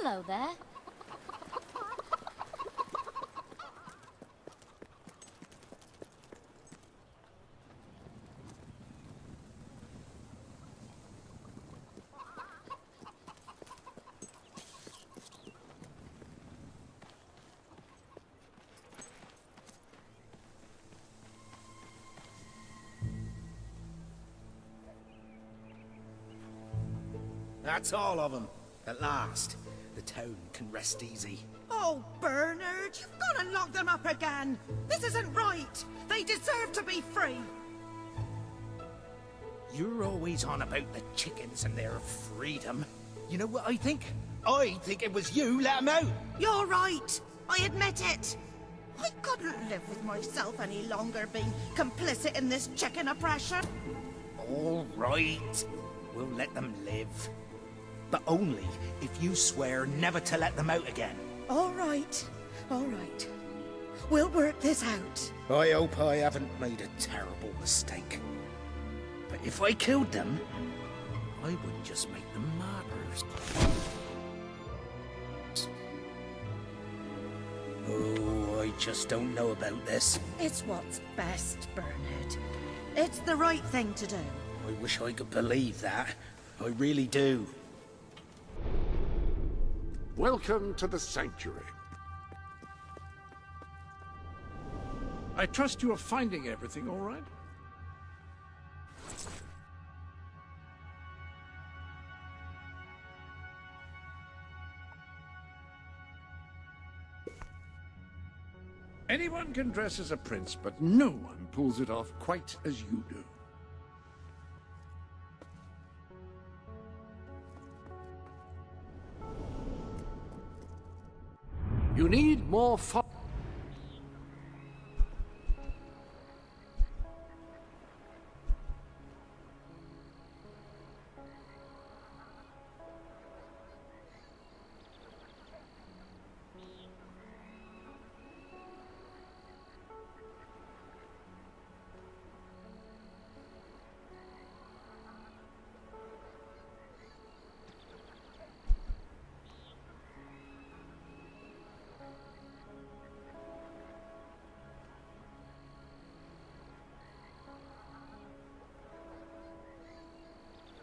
Hello there. That's all of them. At last, the town can rest easy. Oh, Bernard, you've got to lock them up again. This isn't right. They deserve to be free. You're always on about the chickens and their freedom. You know what I think? I think it was you let them out. You're right. I admit it. I couldn't live with myself any longer being complicit in this chicken oppression. All right. We'll let them live. But only if you swear never to let them out again. All right. All right. We'll work this out. I hope I haven't made a terrible mistake. But if I killed them, I would just make them martyrs. Oh, I just don't know about this. It's what's best, Bernard. It's the right thing to do. I wish I could believe that. I really do. Welcome to the sanctuary. I trust you are finding everything all right? Anyone can dress as a prince, but no one pulls it off quite as you do. You need more fun.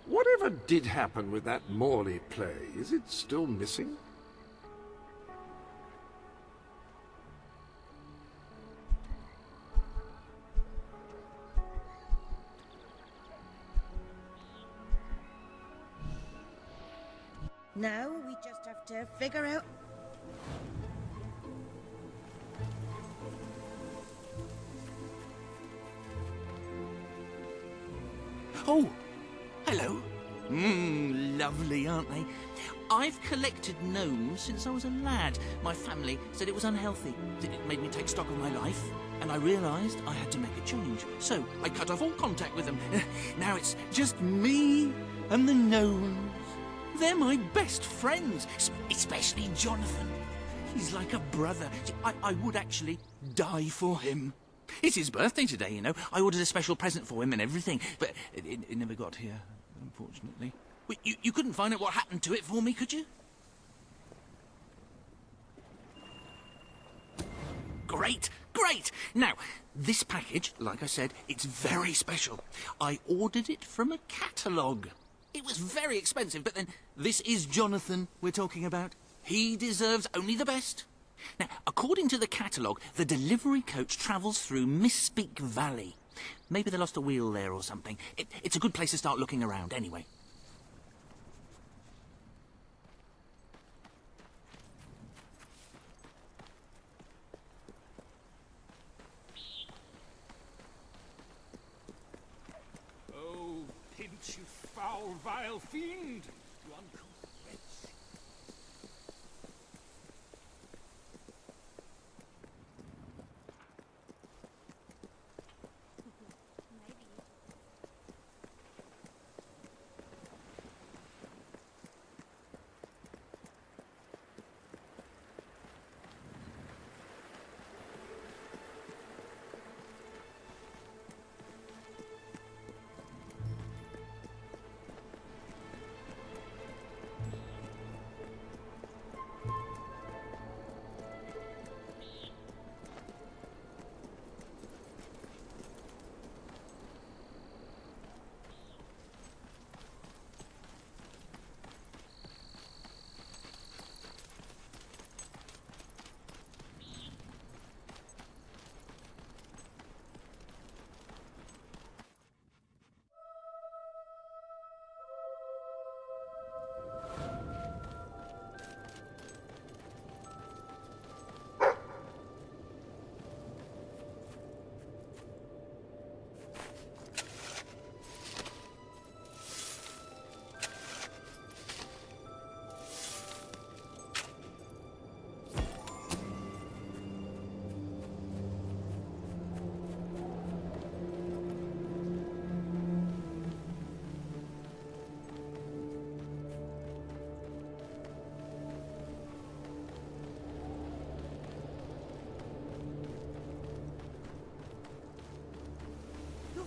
Whatever did happen with that Morley play? Is it still missing? Now we just have to figure out... Oh! Hello. Lovely, aren't they? I've collected gnomes since I was a lad. My family said it was unhealthy. It made me take stock of my life, and I realised I had to make a change. So I cut off all contact with them. Now it's just me and the gnomes. They're my best friends, especially Jonathan. He's like a brother. I would actually die for him. It's his birthday today, you know. I ordered a special present for him and everything, but it never got here, unfortunately. Wait, you couldn't find out what happened to it for me, could you? Great, great! Now, this package, like I said, it's very special. I ordered it from a catalogue. It was very expensive, but then this is Jonathan we're talking about. He deserves only the best. Now, according to the catalogue, the delivery coach travels through Misspeak Valley. Maybe they lost a wheel there or something. It's a good place to start looking around, anyway. Oh, pinch, you foul, vile fiend! You uncouth wretch!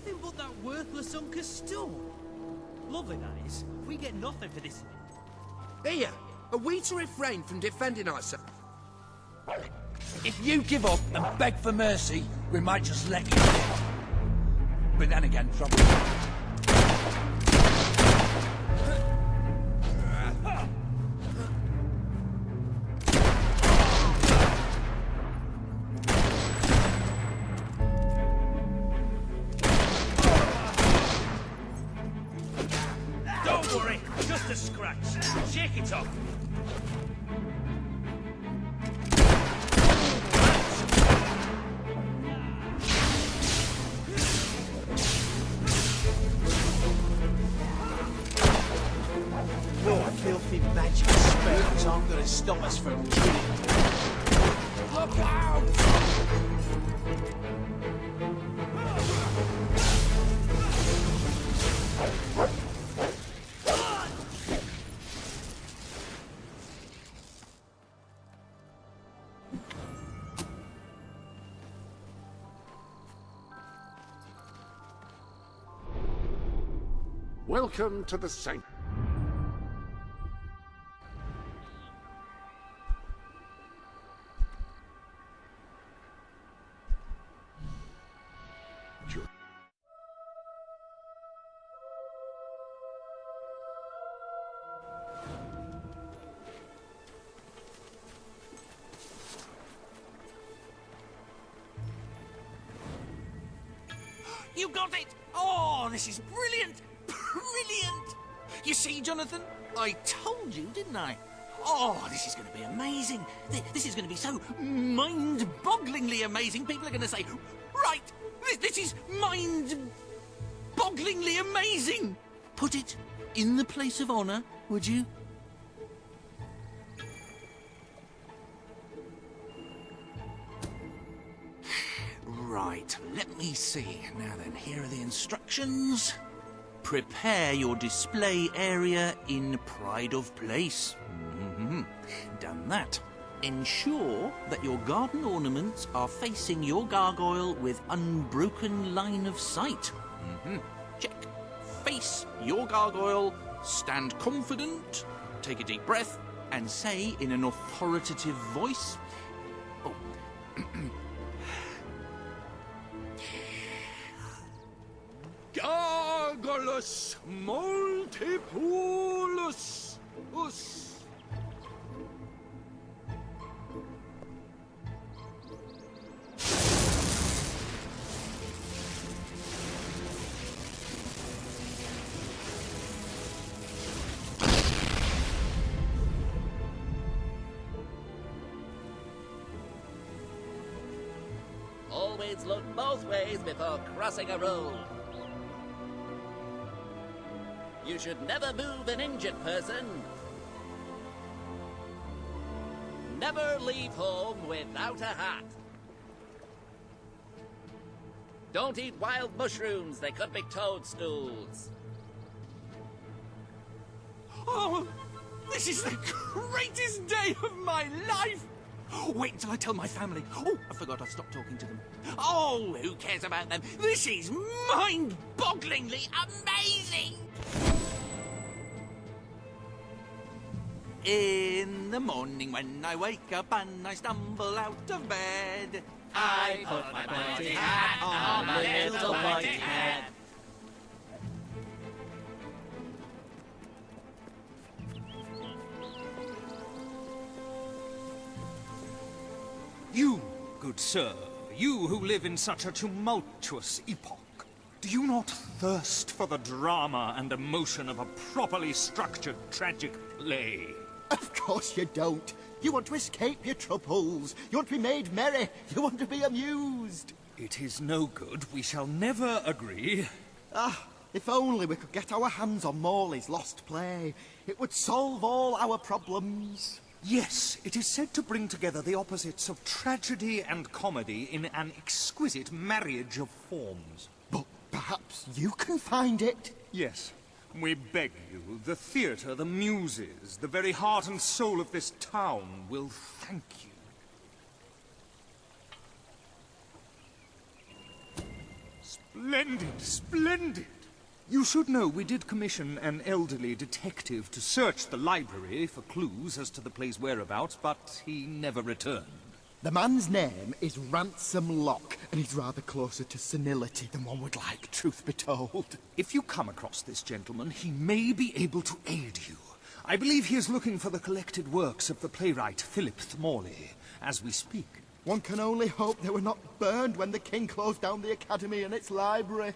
nothing but that worthless hunk of stone. Lovely that is. We get nothing for this. Here, are we to refrain from defending ourselves? If you give up and beg for mercy, we might just let you live. But then again, trouble. Don't worry, just a scratch. Shake it off. More filthy magic spells aren't going to stop us from killing. Look out! Welcome to the Saint. You got it! Oh, this is brilliant! Brilliant! You see, Jonathan? I told you, didn't I? Oh, this is going to be amazing. This is going to be so mind-bogglingly amazing. People are going to say, right, this is mind-bogglingly amazing. Put it in the place of honour, would you? Right, let me see. Now then, here are the instructions. Prepare your display area in pride of place. Done that. Ensure that your garden ornaments are facing your gargoyle with unbroken line of sight. Check. Face your gargoyle, stand confident, take a deep breath, and say in an authoritative voice, Gargulus multipolus us. Always look both ways before crossing a road. You should never move an injured person. Never leave home without a hat. Don't eat wild mushrooms, they could be toadstools. oh, this is the greatest day of my life. Wait until I tell my family. Oh, I forgot I stopped talking to them. Oh, who cares about them? This is mind-bogglingly amazing. In the morning when I wake up and I stumble out of bed, I put my pointy hat on my little pointy head. You, good sir, you who live in such a tumultuous epoch, do you not thirst for the drama and emotion of a properly structured tragic play? Of course you don't. You want to escape your troubles. You want to be made merry. You want to be amused. It is no good. We shall never agree. Ah, if only we could get our hands on Morley's lost play. It would solve all our problems. Yes, it is said to bring together the opposites of tragedy and comedy in an exquisite marriage of forms. But perhaps you can find it. Yes, we beg you, the theatre, the muses, the very heart and soul of this town will thank you. Splendid, splendid! You should know we did commission an elderly detective to search the library for clues as to the play's whereabouts, but he never returned. The man's name is Ransom Locke, and he's rather closer to senility than one would like, truth be told. If you come across this gentleman, he may be able to aid you. I believe he is looking for the collected works of the playwright Philip Morley, as we speak. One can only hope they were not burned when the king closed down the academy and its library.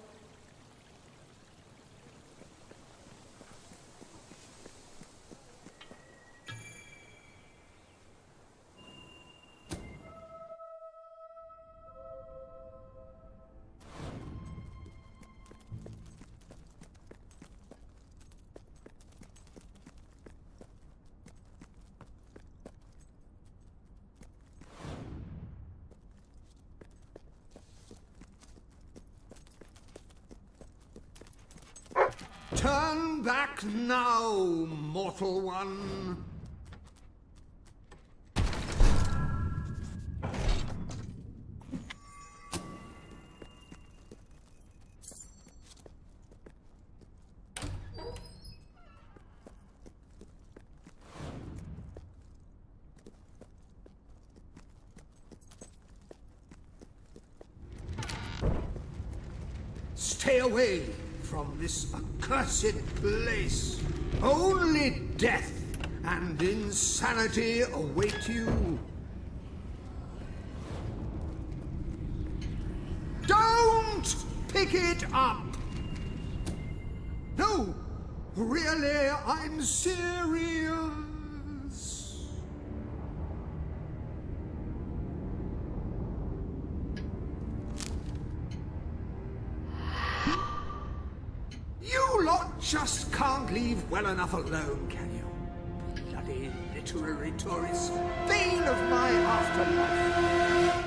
Turn back now, mortal one. Stay away from this accursed place. Only death and insanity await you. Don't pick it up! No, really, I'm serious. You lot just can't leave well enough alone, can you? Bloody literary tourists, bane of my afterlife.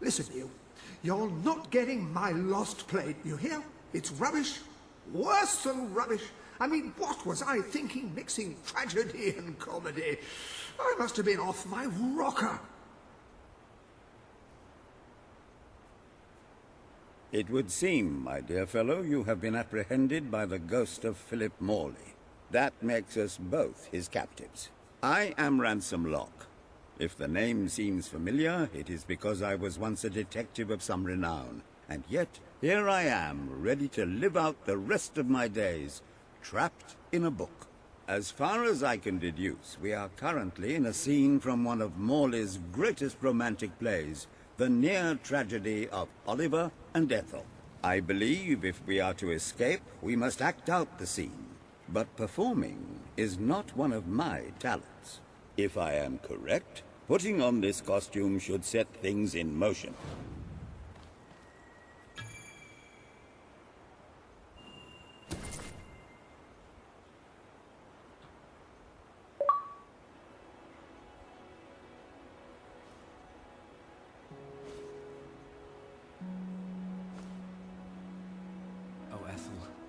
Listen, you're not getting my lost play, you hear? It's rubbish. Worse than rubbish. I mean, what was I thinking mixing tragedy and comedy? I must have been off my rocker. It would seem, my dear fellow, you have been apprehended by the ghost of Philip Morley. That makes us both his captives. I am Ransom Locke. If the name seems familiar, it is because I was once a detective of some renown. And yet, here I am, ready to live out the rest of my days, trapped in a book. As far as I can deduce, we are currently in a scene from one of Morley's greatest romantic plays, the near tragedy of Oliver and Ethel. I believe if we are to escape, we must act out the scene. But performing is not one of my talents. If I am correct, putting on this costume should set things in motion.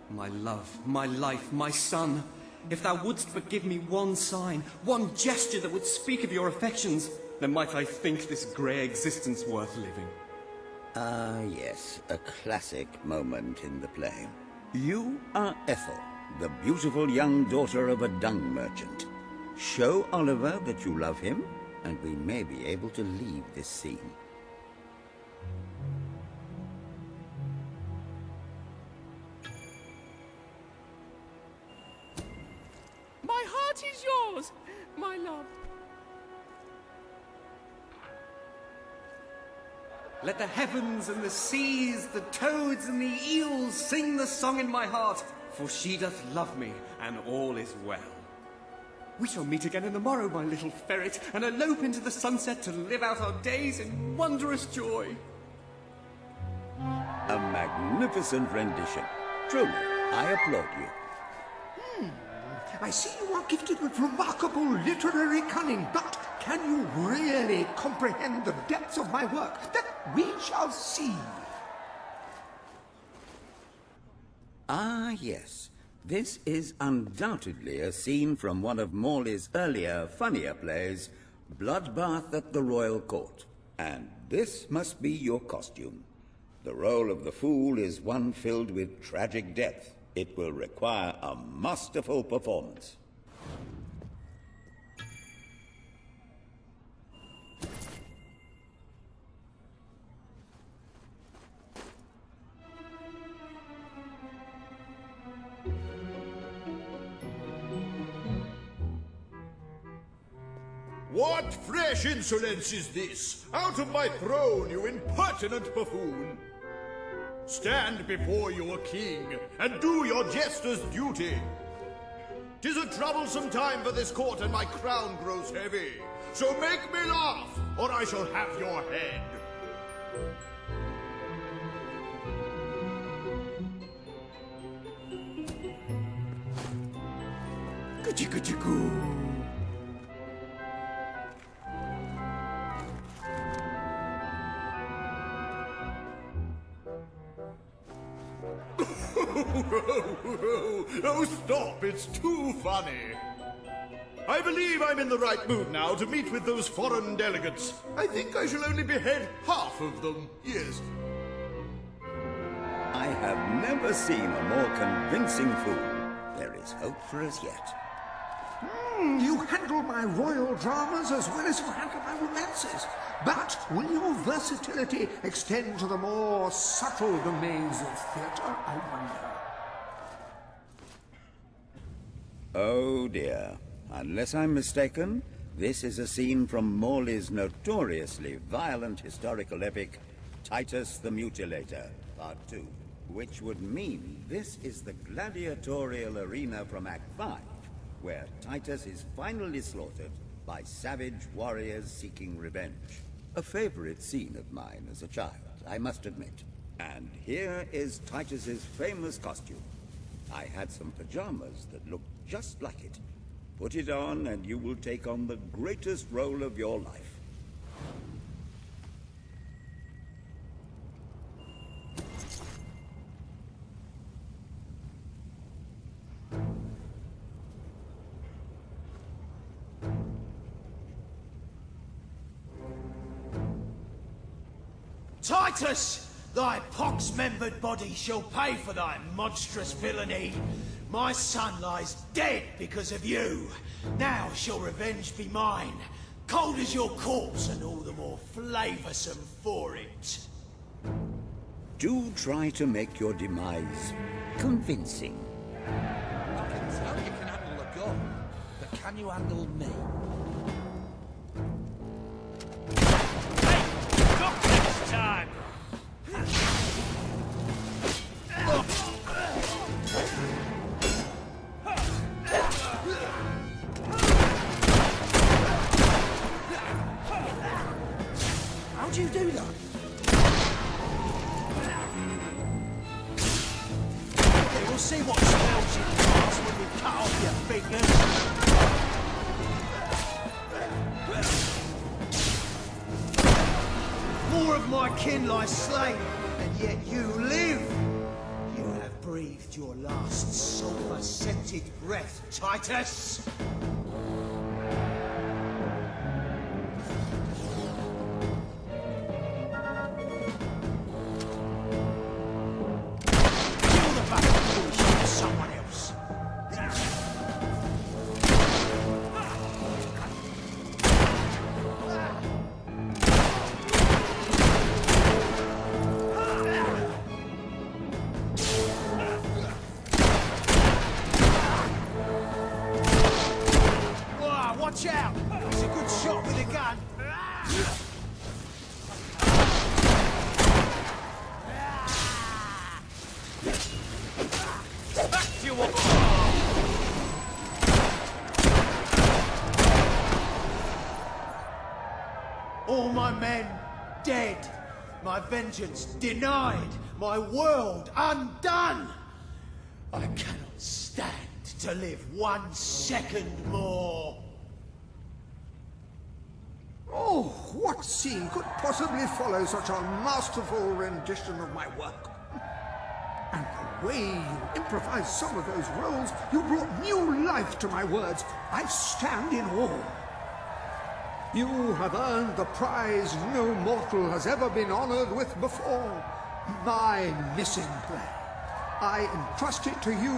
My love, my life, my son, if thou wouldst but give me one sign, one gesture that would speak of your affections, then might I think this grey existence worth living. Ah, yes, a classic moment in the play. You are Ethel, the beautiful young daughter of a dung merchant. Show Oliver that you love him, and we may be able to leave this scene. My heart is yours, my love. Let the heavens and the seas, the toads and the eels sing the song in my heart, for she doth love me, and all is well. We shall meet again in the morrow, my little ferret, and elope into the sunset to live out our days in wondrous joy. A magnificent rendition. Truly, I applaud you. I see you are gifted with remarkable literary cunning, but can you really comprehend the depths of my work? That we shall see. Ah, yes. This is undoubtedly a scene from one of Morley's earlier, funnier plays, Bloodbath at the Royal Court. And this must be your costume. The role of the fool is one filled with tragic depth. It will require a masterful performance. What fresh insolence is this? Out of my throne, you impertinent buffoon! Stand before your king, and do your jester's duty. 'Tis a troublesome time for this court, and my crown grows heavy. So make me laugh, or I shall have your head. Kuchi-kuchi-goo. Oh, stop, it's too funny. I believe I'm in the right mood now to meet with those foreign delegates. I think I shall only behead half of them, yes. I have never seen a more convincing fool. There is hope for us yet. You handle my royal dramas as well as you handle my romances. But will your versatility extend to the more subtle domains of theatre, I wonder? Oh dear. Unless I'm mistaken, this is a scene from Morley's notoriously violent historical epic, Titus the Mutilator, Part 2. Which would mean this is the gladiatorial arena from Act 5, where Titus is finally slaughtered by savage warriors seeking revenge. A favorite scene of mine as a child, I must admit. And here is Titus's famous costume. I had some pajamas that looked just like it. Put it on and you will take on the greatest role of your life. Titus, thy pox-membered body shall pay for thy monstrous villainy. My son lies dead because of you. Now shall revenge be mine, cold as your corpse and all the more flavoursome for it. Do try to make your demise convincing. I can tell you can handle a gun, but can you handle me? Time. How'd you do that? Okay, we'll see what spells you cast when we cut off your fingers. More of my kin lie slain, and yet you live. You have breathed your last sulphur-scented breath, Titus. Kill the bastard for someone else. Watch out! It's a good shot with a gun. Back to you. All my men dead. My vengeance denied. My world undone. I cannot stand to live 1 second more. Oh, what scene could possibly follow such a masterful rendition of my work? And the way you improvised some of those roles, you brought new life to my words. I stand in awe. You have earned the prize no mortal has ever been honored with before. My missing play. I entrust it to you,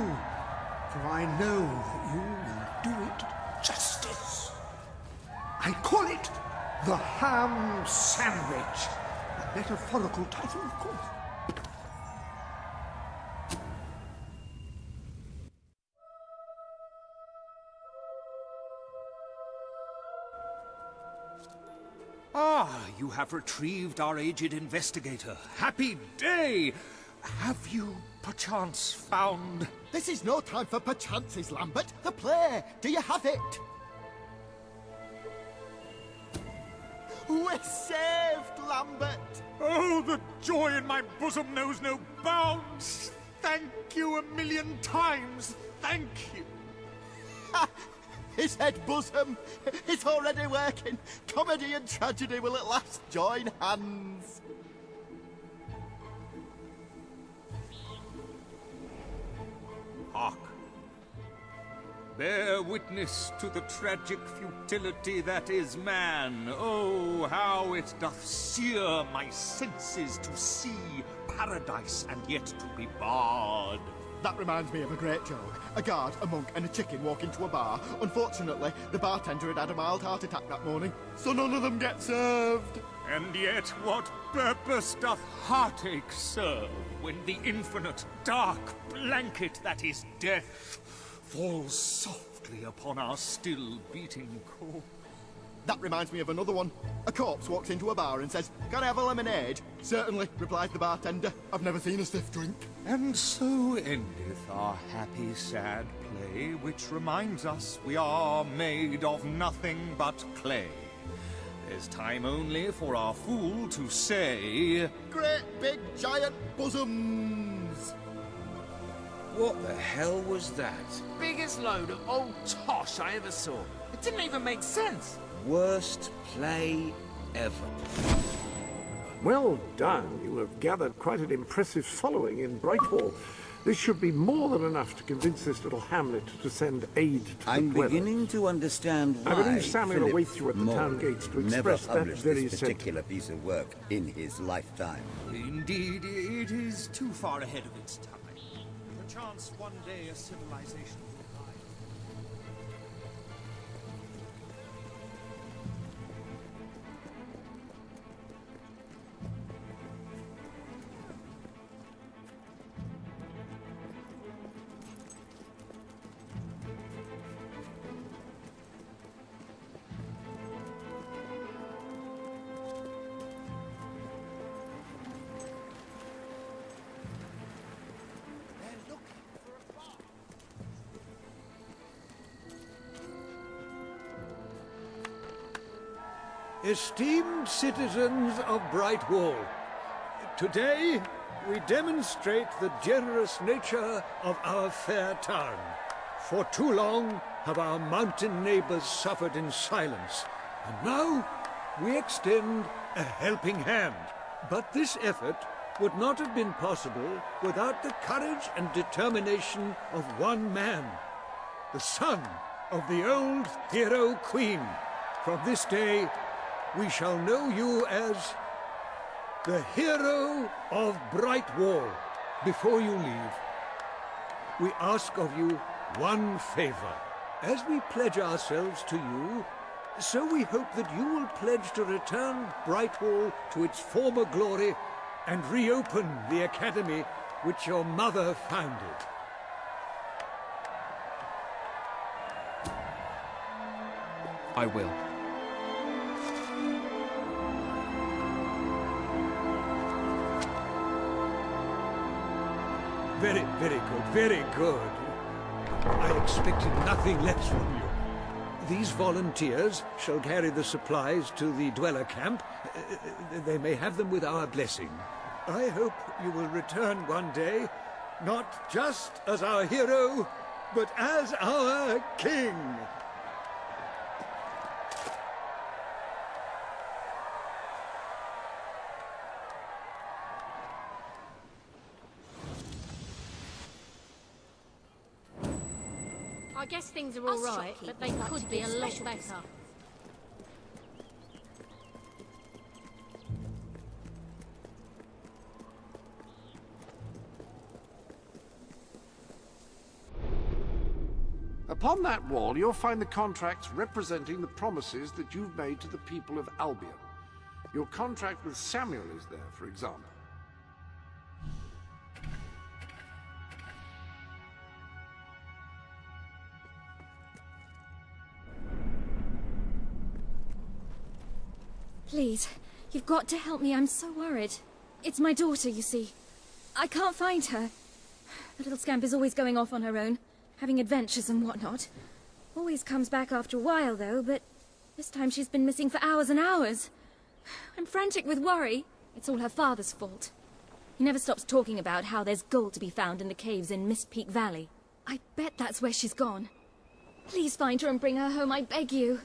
for I know that you will do it justice. I call it the Ham Sandwich. A metaphorical title, of course. Ah, you have retrieved our aged investigator. Happy day! Have you, perchance, found... This is no time for perchances, Lambert. The play. Do you have it? We're saved, Lambert. Oh, the joy in my bosom knows no bounds. Thank you a million times. Thank you. His head bosom. It's already working. Comedy and tragedy will at last join hands. Hark. Bear witness to the tragic futility that is man. Oh, how it doth sear my senses to see paradise and yet to be barred. That reminds me of a great joke. A guard, a monk and a chicken walk into a bar. Unfortunately, the bartender had had a mild heart attack that morning, so none of them get served. And yet what purpose doth heartache serve when the infinite dark blanket that is death falls softly upon our still beating core? That reminds me of another one. A corpse walks into a bar and says, "Can I have a lemonade?" "Certainly," replies the bartender. "I've never seen a stiff drink." And so endeth our happy sad play, which reminds us we are made of nothing but clay. There's time only for our fool to say, "Great big giant bosoms." What the hell was that? Biggest load of old tosh I ever saw. It didn't even make sense. Worst play ever. Well done. You have gathered quite an impressive following in Brightwall. This should be more than enough to convince this little hamlet to send aid to I'm the dweller. beginning to understand why I believe Samuel Philip awaits you at the town Morley gates to never express that published very this particular piece of work in his lifetime. indeed, it is too far ahead of its time. Perchance one day a civilization will rise. Esteemed citizens of Brightwall, today we demonstrate the generous nature of our fair town. For too long have our mountain neighbors suffered in silence, and now we extend a helping hand. But this effort would not have been possible without the courage and determination of one man, the son of the old hero queen. From this day, we shall know you as the hero of Brightwall. Before you leave, we ask of you one favor. As we pledge ourselves to you, so we hope that you will pledge to return Brightwall to its former glory and reopen the academy which your mother founded. I will. Very, very good, very good. I expected nothing less from you. These volunteers shall carry the supplies to the dweller camp. They may have them with our blessing. I hope you will return one day, not just as our hero, but as our king. I guess things are all right, but they could be a lot better. Upon that wall, you'll find the contracts representing the promises that you've made to the people of Albion. Your contract with Samuel is there, for example. Please, you've got to help me. I'm so worried. It's my daughter, you see. I can't find her. The little scamp is always going off on her own, having adventures and whatnot. Always comes back after a while, though, but this time she's been missing for hours and hours. I'm frantic with worry. It's all her father's fault. He never stops talking about how there's gold to be found in the caves in Mist Peak Valley. I bet that's where she's gone. Please find her and bring her home, I beg you.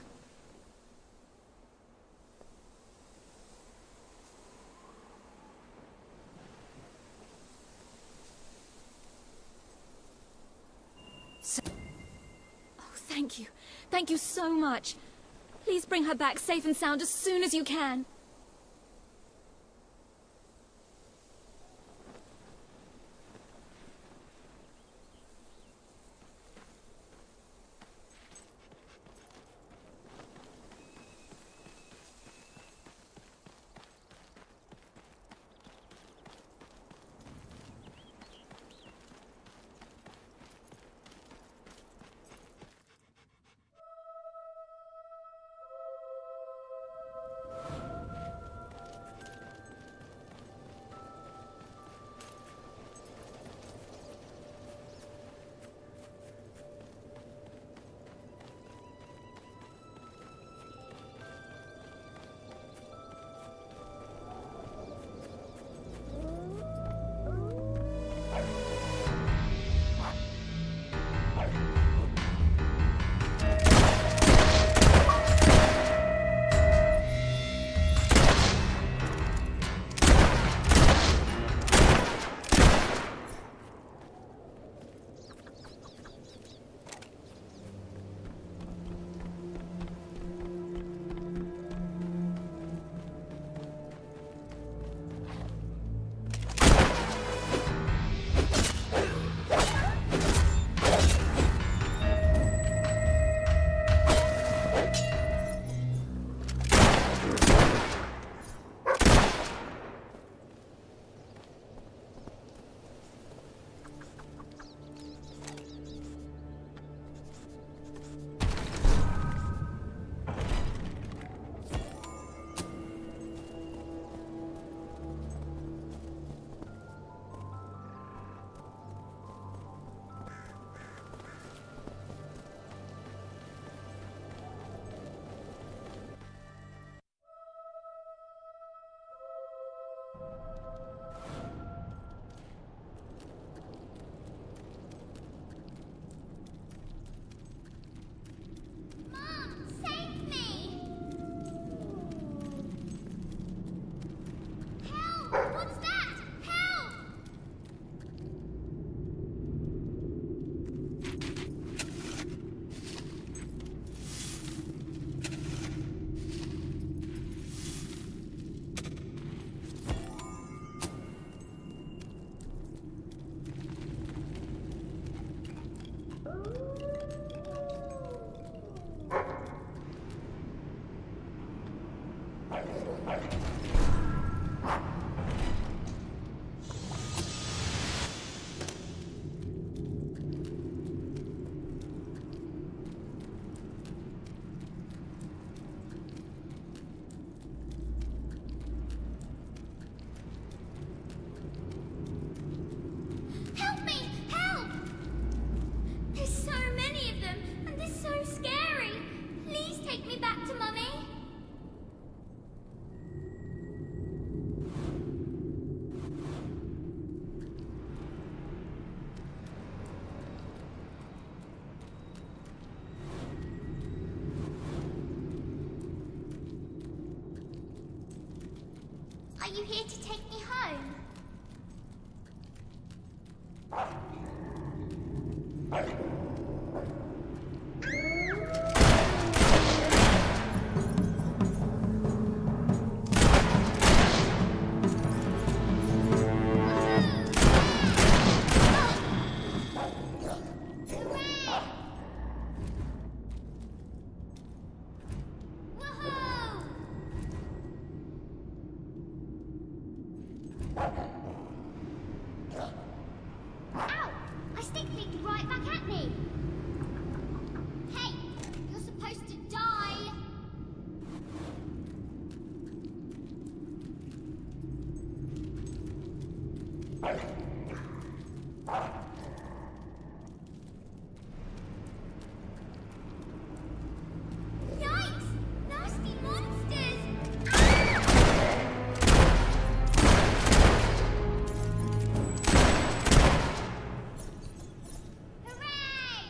Thank you. Thank you so much. Please bring her back safe and sound as soon as you can. Are you here to take me home? Ow! I stick things right back at me. Hey, you're supposed to die. Yikes! Nasty monsters! Hooray!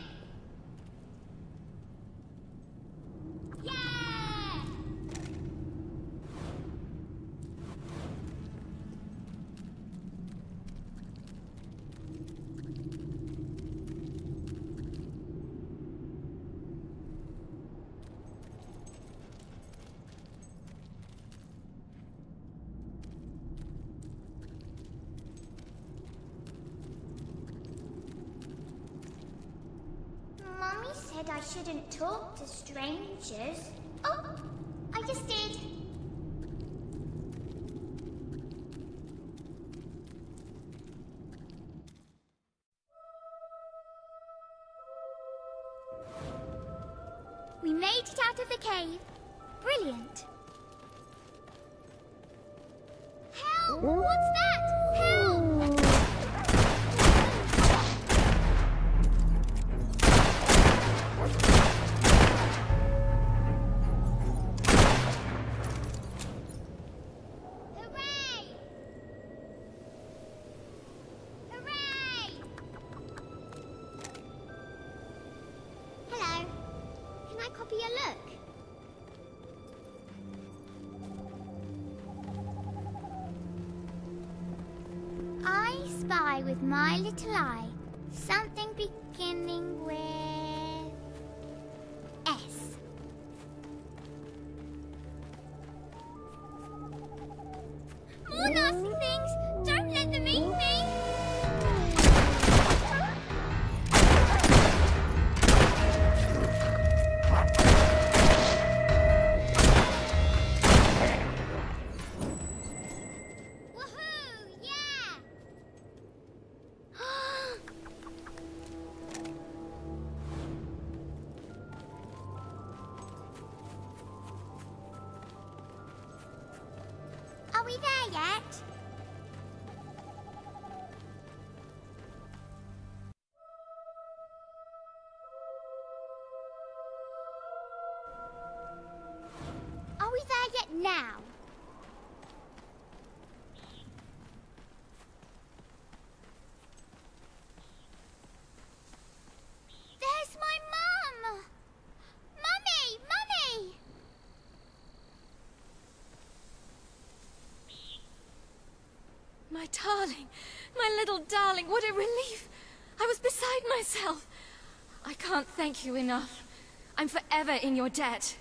Yeah! Mummy said I shouldn't talk to strangers. Oh, I just did. We made it out of the cave. Brilliant. Help! What's that? Help! Hooray! Hooray! Hello. Can I copy your look? I spy with my little eye something beginning with S. More nasty things! Don't let them eat me! Woohoo! Yeah! Are we there yet? Are we there yet now? There's my mum! Mummy! Mummy! My darling, my little darling, what a relief. I was beside myself. I can't thank you enough. I'm forever in your debt.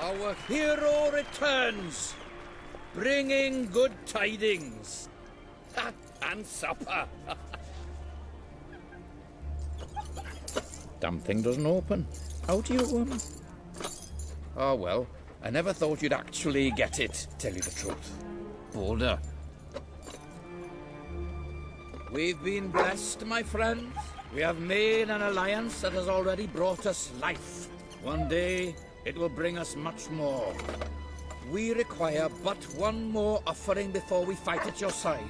Our hero returns, bringing good tidings. And supper. Damn thing doesn't open. How do you, Oh, well, I never thought you'd actually get it, tell you the truth. Boulder. We've been blessed, my friends. We have made an alliance that has already brought us life. One day, it will bring us much more. We require but one more offering before we fight at your side.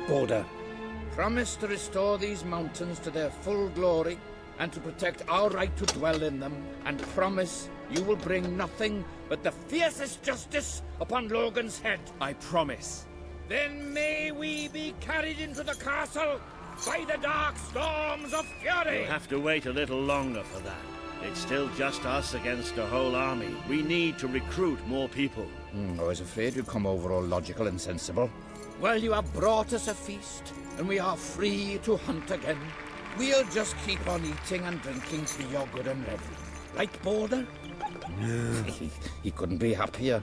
Boulder. Promise to restore these mountains to their full glory and to protect our right to dwell in them, and promise you will bring nothing but the fiercest justice upon Logan's head. I promise. Then may we be carried into the castle by the dark storms of fury. We'll have to wait a little longer for that. It's still just us against a whole army. We need to recruit more people. I was afraid you'd come over all logical and sensible. Well, you have brought us a feast, and we are free to hunt again. We'll just keep on eating and drinking till you're good and ready. Right, Boulder? No. He couldn't be happier.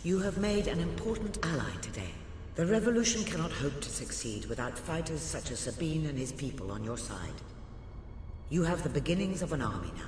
You have made an important ally today. The revolution cannot hope to succeed without fighters such as Sabine and his people on your side. You have the beginnings of an army now.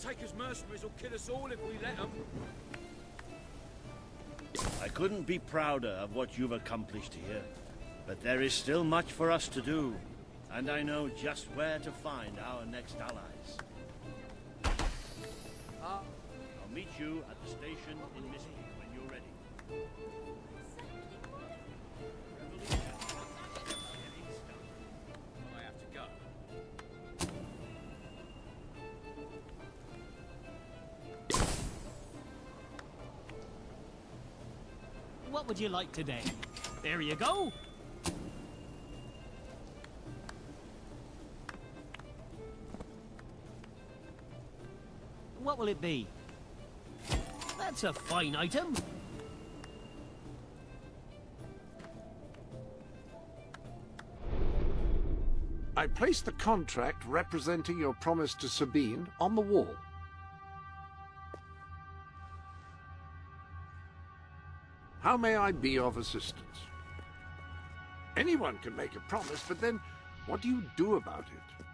Taker's mercenaries will kill us all if we let them. I couldn't be prouder of what you've accomplished here. But there is still much for us to do. And I know just where to find our next allies. I'll meet you at the station in Misty when you're ready. I have to go. what would you like today? There you go. What will it be? That's a fine item. I place the contract representing your promise to Sabine on the wall. How may I be of assistance? Anyone can make a promise, but then what do you do about it?